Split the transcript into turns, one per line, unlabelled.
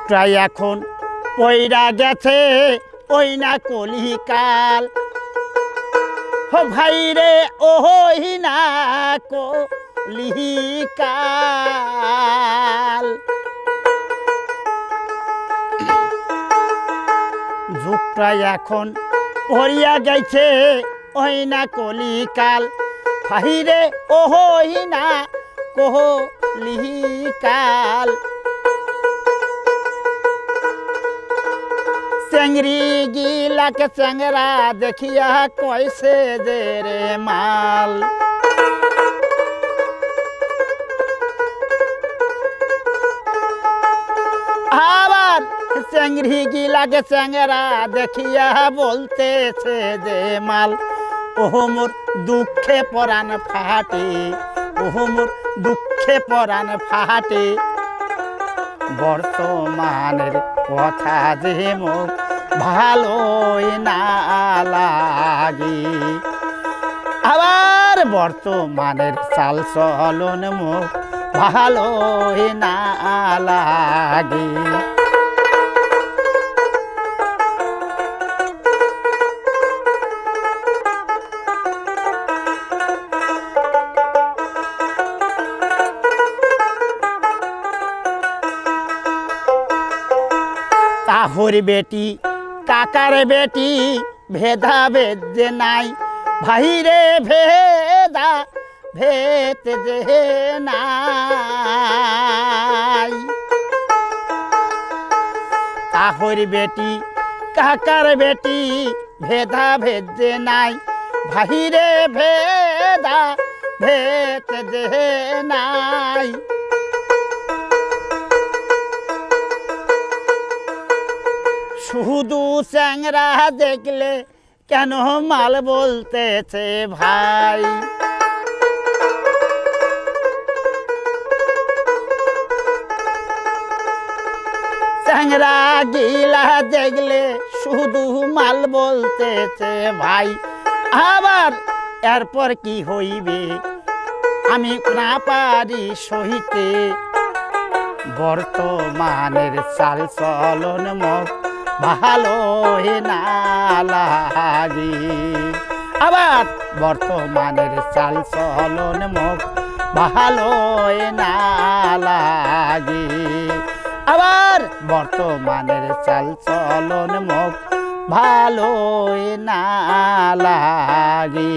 যুগটা এখন পইরা গেছে ওই না কলিকাল হো ভাই রে ওই না কলিকাল যুগটা এখন পড়িয়া গেছে ওই না কলিকাল ভাই রে ওই না কলিকাল চেংড়ি গিলাকে চেংরা দেখিয়া কইছে যে রে মাল আবার চেংড়ি গিলাকে চেংরা দেখিয়া বলতেছে যে মাল ওহো মোর দুঃখে পরাণ ফাটে ওহো মোর দুঃখে পরাণ ফাটে বর্তমানের কথা যে মুখ ভালোই না লাগে আবার বর্তমানের চাল চলন মুখ ভালোই না লাগে তাহর বেটি কাকার বেটি ভেদা ভেদ যে নাই ভাই রে ভেদা ভেদ যে নাই তাহর বেটি কাকার বেটি ভেদা ভেদ যে নাই ভাই রে ভেদা ভেদ যে নাই শুধু চ্যাংরা দেখলে কেন মাল বলতেছে ভাই চ্যাংরা গিলা দেখলে শুধু মাল বলতেছে ভাই আবার এরপর কি হইবে আমি না পারি সহিতে বর্তমানের চাল চলন মুখ ভালোই না লাগে আবার বর্তমানের চাল চলন মুখ ভালোই না লাগে আবার বর্তমানের চাল চলন মুখ ভালোই না লাগে।